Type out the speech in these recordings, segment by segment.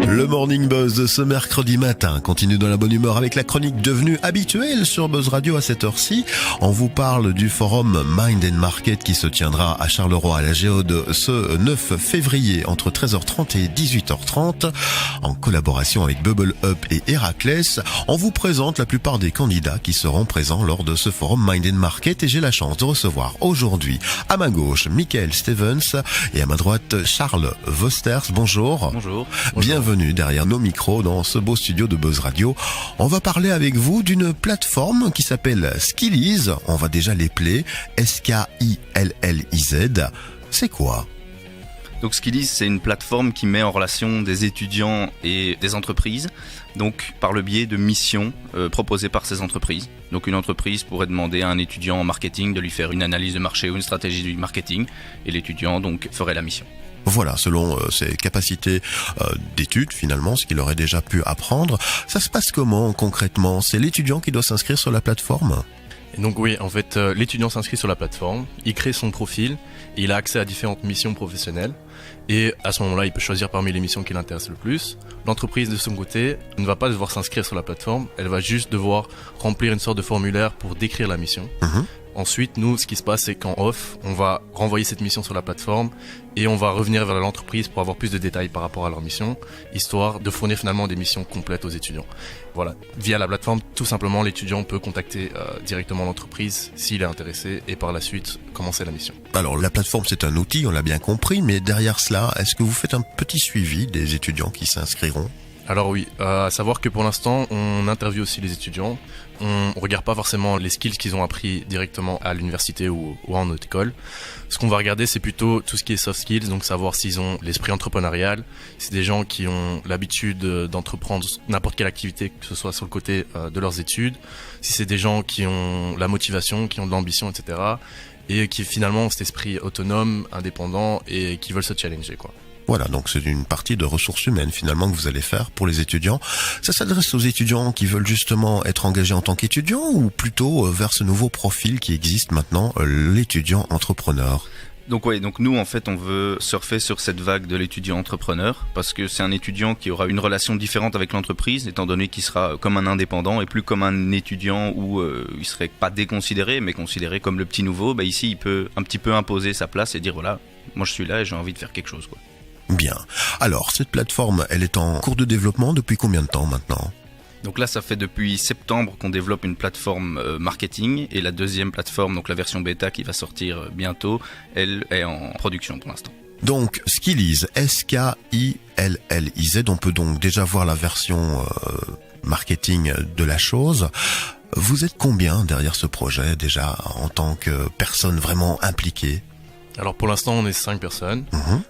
Le Morning Buzz de ce mercredi matin continue dans la bonne humeur avec la chronique devenue habituelle sur Buzz Radio à cette heure-ci. On vous parle du forum Mind and Market qui se tiendra à Charleroi à la Géode ce 9 février entre 13h30 et 18h30. En collaboration avec Bubble Up et Héraclès, on vous présente la plupart des candidats qui seront présents lors de ce forum Mind and Market et j'ai la chance de recevoir aujourd'hui à ma gauche Michael Stevens et à ma droite Charles Vosters. Bonjour. Bonjour. Bienvenue derrière nos micros dans ce beau studio de Buzz Radio. On va parler avec vous d'une plateforme qui s'appelle Skilliz. On va déjà l'épeler Skilliz. C'est quoi ? Donc Skilliz, c'est une plateforme qui met en relation des étudiants et des entreprises, donc par le biais de missions proposées par ces entreprises. Donc une entreprise pourrait demander à un étudiant en marketing de lui faire une analyse de marché ou une stratégie du marketing, et l'étudiant donc ferait la mission. Voilà, selon ses capacités d'études, finalement, ce qu'il aurait déjà pu apprendre. Ça se passe comment concrètement ? C'est l'étudiant qui doit s'inscrire sur la plateforme ? Et donc oui, en fait, l'étudiant s'inscrit sur la plateforme, il crée son profil, et il a accès à différentes missions professionnelles. Et à ce moment-là, il peut choisir parmi les missions qui l'intéressent le plus. L'entreprise, de son côté, ne va pas devoir s'inscrire sur la plateforme, elle va juste devoir remplir une sorte de formulaire pour décrire la mission. Ensuite, nous, ce qui se passe, c'est qu'en off, on va renvoyer cette mission sur la plateforme et on va revenir vers l'entreprise pour avoir plus de détails par rapport à leur mission, histoire de fournir finalement des missions complètes aux étudiants. Voilà, via la plateforme, tout simplement, l'étudiant peut contacter directement l'entreprise s'il est intéressé et par la suite commencer la mission. Alors, la plateforme, c'est un outil, on l'a bien compris, mais derrière cela, est-ce que vous faites un petit suivi des étudiants qui s'inscriront ? Alors oui, à savoir que pour l'instant, on interviewe aussi les étudiants. On regarde pas forcément les skills qu'ils ont appris directement à l'université ou en autre école. Ce qu'on va regarder, c'est plutôt tout ce qui est soft skills, donc savoir s'ils ont l'esprit entrepreneurial, c'est des gens qui ont l'habitude d'entreprendre n'importe quelle activité, que ce soit sur le côté de leurs études, si c'est des gens qui ont la motivation, qui ont de l'ambition, etc. et qui finalement ont cet esprit autonome, indépendant et qui veulent se challenger, quoi. Voilà, donc c'est une partie de ressources humaines finalement que vous allez faire pour les étudiants. Ça s'adresse aux étudiants qui veulent justement être engagés en tant qu'étudiants ou plutôt vers ce nouveau profil qui existe maintenant, l'étudiant entrepreneur ? Donc nous en fait on veut surfer sur cette vague de l'étudiant entrepreneur parce que c'est un étudiant qui aura une relation différente avec l'entreprise étant donné qu'il sera comme un indépendant et plus comme un étudiant où il serait pas déconsidéré mais considéré comme le petit nouveau. Ici il peut un petit peu imposer sa place et dire voilà, moi je suis là et j'ai envie de faire quelque chose, quoi. Bien. Alors, cette plateforme, elle est en cours de développement depuis combien de temps maintenant ? Donc là, ça fait depuis septembre qu'on développe une plateforme marketing et la deuxième plateforme, donc la version bêta qui va sortir bientôt, elle est en production pour l'instant. Donc, Skilliz, Skilliz, on peut donc déjà voir la version marketing de la chose. Vous êtes combien derrière ce projet déjà en tant que personne vraiment impliquée ? Alors pour l'instant, on est 5 personnes,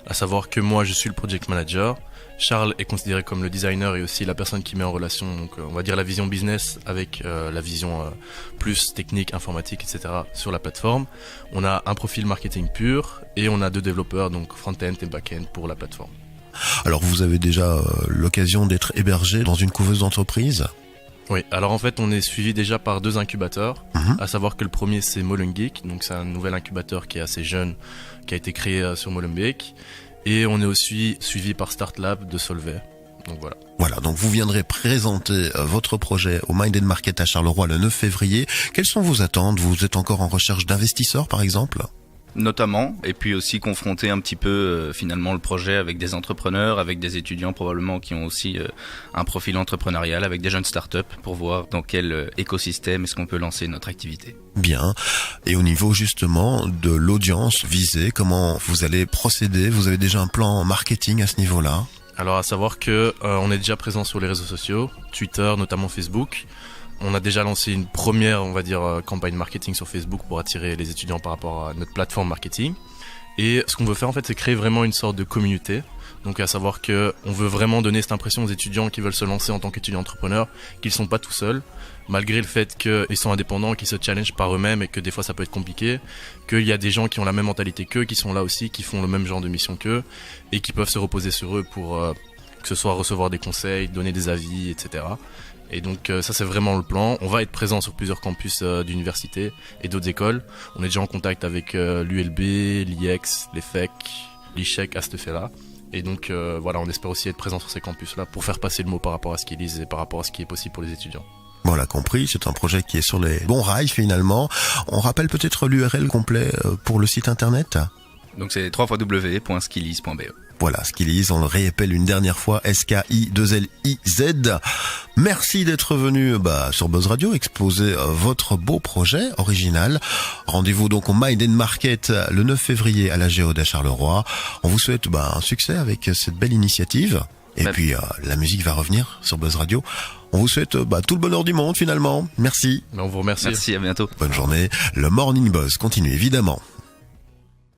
à savoir que moi, je suis le project manager. Charles est considéré comme le designer et aussi la personne qui met en relation, donc on va dire la vision business avec la vision plus technique, informatique, etc. sur la plateforme. On a un profil marketing pur et on a 2 développeurs, donc front-end et back-end pour la plateforme. Alors vous avez déjà l'occasion d'être hébergé dans une couveuse d'entreprise ? Oui, alors en fait on est suivi déjà par 2 incubateurs, à savoir que le premier c'est Molenbeek, donc c'est un nouvel incubateur qui est assez jeune, qui a été créé sur Molenbeek, et on est aussi suivi par StartLab de Solvay, donc voilà. Voilà, donc vous viendrez présenter votre projet au Mind and Market à Charleroi le 9 février. Quelles sont vos attentes ? Vous êtes encore en recherche d'investisseurs par exemple ? Notamment, et puis aussi confronter un petit peu finalement le projet avec des entrepreneurs, avec des étudiants probablement qui ont aussi un profil entrepreneurial, avec des jeunes startups pour voir dans quel écosystème est-ce qu'on peut lancer notre activité. Bien. Et au niveau justement de l'audience visée, comment vous allez procéder ? Vous avez déjà un plan marketing à ce niveau-là ? Alors à savoir que on est déjà présent sur les réseaux sociaux, Twitter, notamment Facebook. On a déjà lancé une première, on va dire, campagne marketing sur Facebook pour attirer les étudiants par rapport à notre plateforme marketing. Et ce qu'on veut faire en fait, c'est créer vraiment une sorte de communauté. Donc à savoir que on veut vraiment donner cette impression aux étudiants qui veulent se lancer en tant qu'étudiants entrepreneurs qu'ils sont pas tout seuls, malgré le fait qu'ils sont indépendants, qu'ils se challengent par eux-mêmes et que des fois ça peut être compliqué, qu'il y a des gens qui ont la même mentalité qu'eux, qui sont là aussi, qui font le même genre de mission qu'eux et qui peuvent se reposer sur eux pour que ce soit recevoir des conseils, donner des avis, etc. Et donc ça c'est vraiment le plan. On va être présent sur plusieurs campus d'universités et d'autres écoles. On est déjà en contact avec l'ULB, l'IEX, l'EFEC, l'ICHEC à cet effet-là. Et donc voilà, on espère aussi être présent sur ces campus-là pour faire passer le mot par rapport à ce qu'ils disent et par rapport à ce qui est possible pour les étudiants. Bon, on l'a compris, c'est un projet qui est sur les bons rails finalement. On rappelle peut-être l'URL complet pour le site internet. Donc c'est www.skilliz.be. Voilà, Skilliz, on le réappelle une dernière fois, SKI2LIZ. Merci d'être venu sur Buzz Radio exposer votre beau projet original. Rendez-vous donc au Mind and Market le 9 février à la Géode à Charleroi. On vous souhaite un succès avec cette belle initiative. Et puis la musique va revenir sur Buzz Radio. On vous souhaite tout le bonheur du monde finalement. Merci. Mais on vous remercie. Merci, à bientôt. Bonne journée. Le Morning Buzz continue évidemment.